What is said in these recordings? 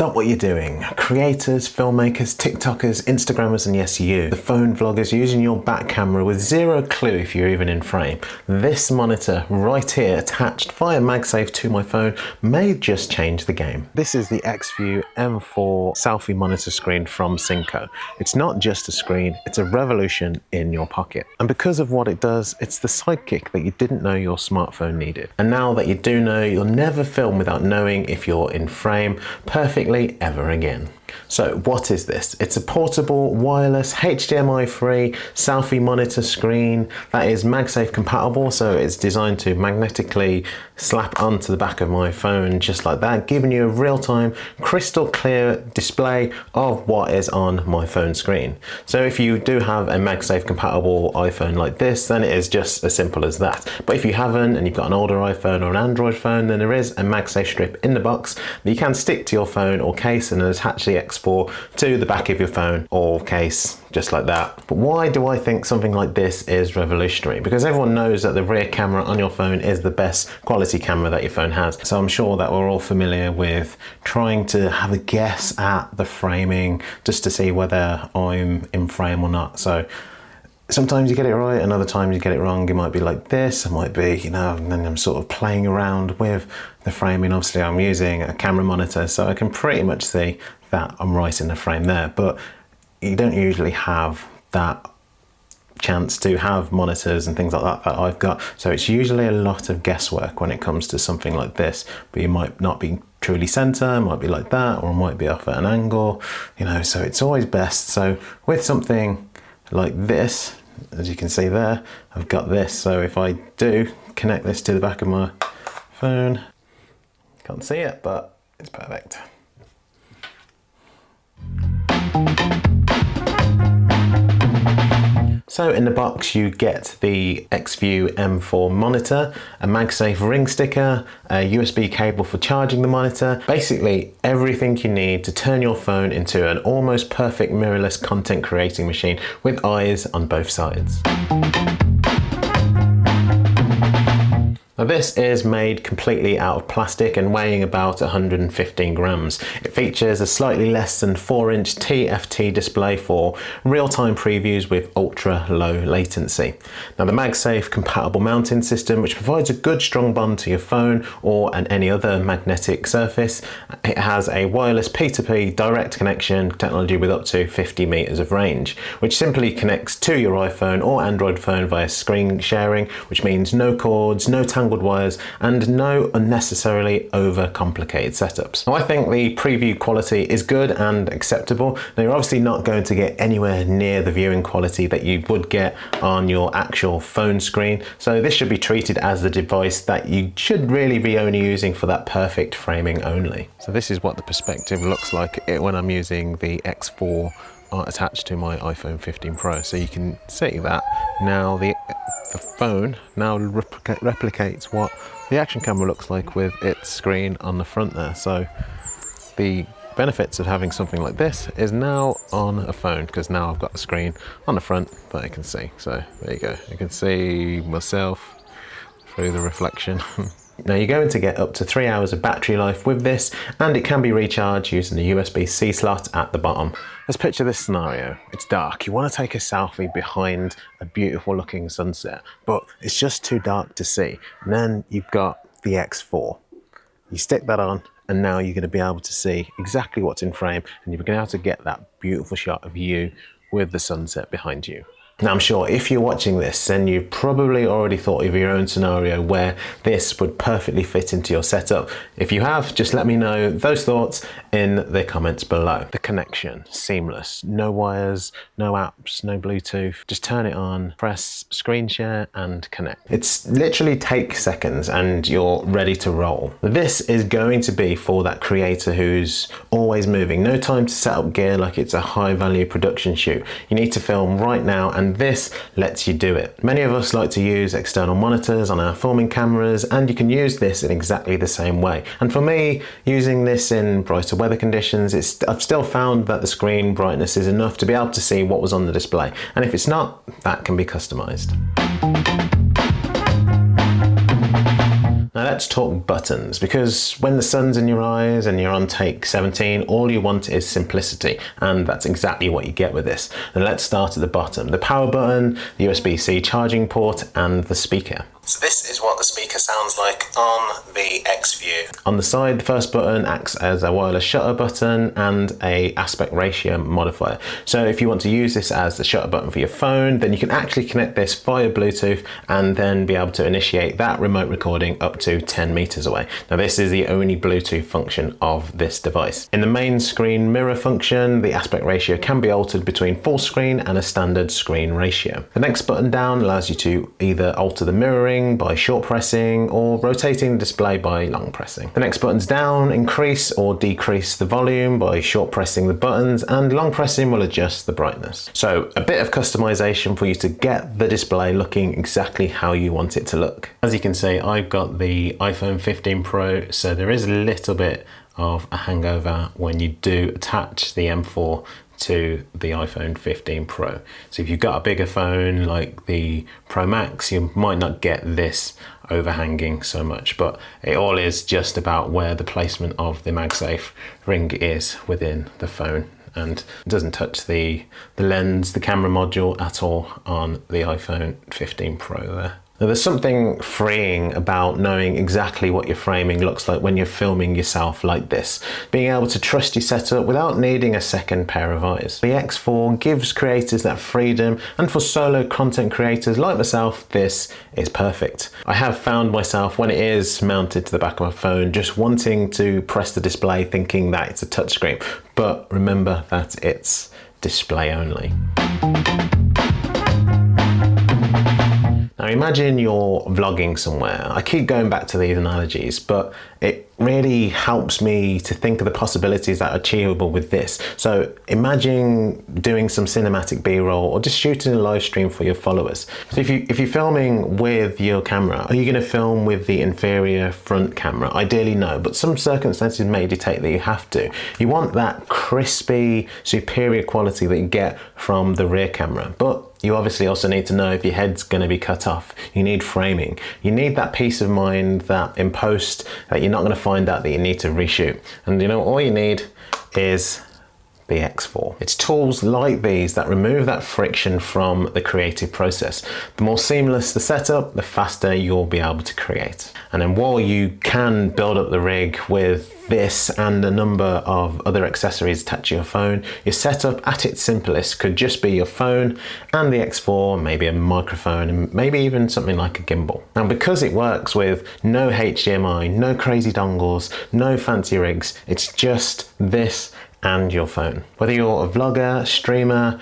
Stop what you're doing. Creators, filmmakers, TikTokers, Instagrammers, and yes, you, the phone vloggers using your back camera with zero clue if you're even in frame. This monitor right here attached via MagSafe to my phone may just change the game. This is the Xview M4 selfie monitor screen from Synco. It's not just a screen, it's a revolution in your pocket. And because of what it does, it's the sidekick that you didn't know your smartphone needed. And now that you do know, you'll never film without knowing if you're in frame perfectly ever again. So what is this? It's a portable, wireless, HDMI free selfie monitor screen that is MagSafe compatible, so it's designed to magnetically slap onto the back of my phone just like that, giving you a real-time, crystal clear display of what is on my phone screen. So if you do have a MagSafe compatible iPhone like this, then it is just as simple as that. But if you haven't and you've got an older iPhone or an Android phone, then there is a MagSafe strip in the box that you can stick to your phone or case and attach the X4 to the back of your phone or case just like that. But why do I think something like this is revolutionary? Because everyone knows that the rear camera on your phone is the best quality camera that your phone has. So I'm sure that we're all familiar with trying to have a guess at the framing just to see whether I'm in frame or not. So sometimes you get it right and other times you get it wrong. It might be like this, it might be, and then I'm sort of playing around with the framing. Obviously I'm using a camera monitor, so I can pretty much see that I'm right in the frame there, but you don't usually have that chance to have monitors and things like that I've got. So it's usually a lot of guesswork when it comes to something like this, but you might not be truly center, it might be like that, or it might be off at an angle, so it's always best. So with something like this, as you can see there, I've got this. So if I do connect this to the back of my phone, can't see it, but it's perfect. So in the box you get the Xview M4 monitor, a MagSafe ring sticker, a USB cable for charging the monitor, basically everything you need to turn your phone into an almost perfect mirrorless content creating machine with eyes on both sides. Now this is made completely out of plastic and weighing about 115 grams. It features a slightly less than 4-inch TFT display for real-time previews with ultra low latency. Now the MagSafe compatible mounting system, which provides a good strong bond to your phone or any other magnetic surface. It has a wireless P2P direct connection technology with up to 50 meters of range, which simply connects to your iPhone or Android phone via screen sharing, which means no cords, no tangled wires, and no unnecessarily overcomplicated setups. Now I think the preview quality is good and acceptable. Now you're obviously not going to get anywhere near the viewing quality that you would get on your actual phone screen, so this should be treated as the device that you should really be only using for that perfect framing only. So this is what the perspective looks like when I'm using the X4 attached to my iPhone 15 Pro. So you can see that now the phone now replicates what the action camera looks like with its screen on the front there. So the benefits of having something like this is now on a phone, because now I've got a screen on the front that I can see. So there you go, I can see myself through the reflection. Now you're going to get up to 3 hours of battery life with this, and it can be recharged using the USB-C slot at the bottom. Let's picture this scenario. It's dark, you want to take a selfie behind a beautiful looking sunset, but it's just too dark to see. And then you've got the X4. You stick that on, and now you're going to be able to see exactly what's in frame, and you're going to be able to get that beautiful shot of you with the sunset behind you. Now I'm sure if you're watching this, then you've probably already thought of your own scenario where this would perfectly fit into your setup. If you have, just let me know those thoughts in the comments below. The connection, seamless, no wires, no apps, no Bluetooth. Just turn it on, press screen share and connect. It's literally take seconds and you're ready to roll. This is going to be for that creator who's always moving. No time to set up gear like it's a high value production shoot. You need to film right now, and this lets you do it. Many of us like to use external monitors on our filming cameras, and you can use this in exactly the same way. And for me, using this in brighter weather conditions, I've still found that the screen brightness is enough to be able to see what was on the display. And if it's not, that can be customized. Now let's talk buttons, because when the sun's in your eyes and you're on take 17, all you want is simplicity, and that's exactly what you get with this. And let's start at the bottom. The power button, the USB-C charging port, and the speaker. So this is what the speaker sounds like on the Xview. On the side, the first button acts as a wireless shutter button and a aspect ratio modifier. So if you want to use this as the shutter button for your phone, then you can actually connect this via Bluetooth and then be able to initiate that remote recording up to 10 meters away. Now this is the only Bluetooth function of this device. In the main screen mirror function, the aspect ratio can be altered between full screen and a standard screen ratio. The next button down allows you to either alter the mirroring by short pressing or rotating the display by long pressing. The next buttons down increase or decrease the volume by short pressing the buttons, and long pressing will adjust the brightness. So a bit of customization for you to get the display looking exactly how you want it to look. As you can see, I've got the iPhone 15 Pro, so there is a little bit of a hangover when you do attach the M4 to the iPhone 15 Pro. So if you've got a bigger phone like the Pro Max, you might not get this overhanging so much, but it all is just about where the placement of the MagSafe ring is within the phone, and it doesn't touch the lens, the camera module at all on the iPhone 15 Pro there. Now, there's something freeing about knowing exactly what your framing looks like when you're filming yourself like this, being able to trust your setup without needing a second pair of eyes. The X4 gives creators that freedom, and for solo content creators like myself, this is perfect. I have found myself, when it is mounted to the back of my phone, just wanting to press the display thinking that it's a touchscreen, but remember that it's display only. Now imagine you're vlogging somewhere. I keep going back to these analogies, but it really helps me to think of the possibilities that are achievable with this. So imagine doing some cinematic B-roll or just shooting a live stream for your followers. So if you're filming with your camera, are you going to film with the inferior front camera? Ideally no, but some circumstances may dictate that you have to. You want that crispy, superior quality that you get from the rear camera, but you obviously also need to know if your head's going to be cut off. You need framing. You need that peace of mind that in post that you're not going to find out that you need to reshoot. And you know, all you need is the X4. It's tools like these that remove that friction from the creative process. The more seamless the setup, the faster you'll be able to create. And then while you can build up the rig with this and a number of other accessories attached to your phone, your setup at its simplest could just be your phone and the X4, maybe a microphone, and maybe even something like a gimbal. Now, because it works with no HDMI, no crazy dongles, no fancy rigs, it's just this and your phone. Whether you're a vlogger, streamer,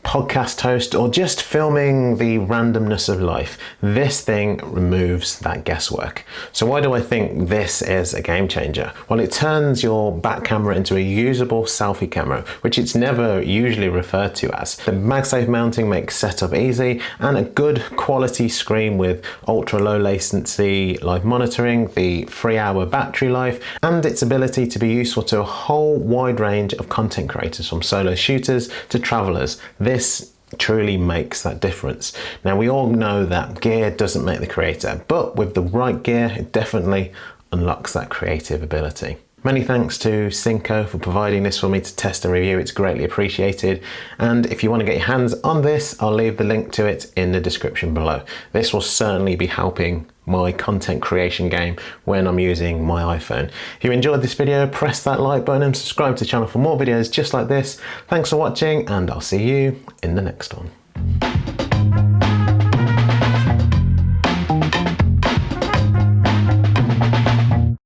podcast host, or just filming the randomness of life, this thing removes that guesswork. So why do I think this is a game changer? Well, it turns your back camera into a usable selfie camera, which it's never usually referred to as. The MagSafe mounting makes setup easy, and a good quality screen with ultra low latency live monitoring, the 3-hour battery life, and its ability to be useful to a whole wide range of content creators, from solo shooters to travelers. This truly makes that difference. Now, we all know that gear doesn't make the creator, but with the right gear, it definitely unlocks that creative ability. Many thanks to Synco for providing this for me to test and review. It's greatly appreciated. And if you want to get your hands on this, I'll leave the link to it in the description below. This will certainly be helping my content creation game when I'm using my iPhone. If you enjoyed this video, press that like button and subscribe to the channel for more videos just like this. Thanks for watching, and I'll see you in the next one.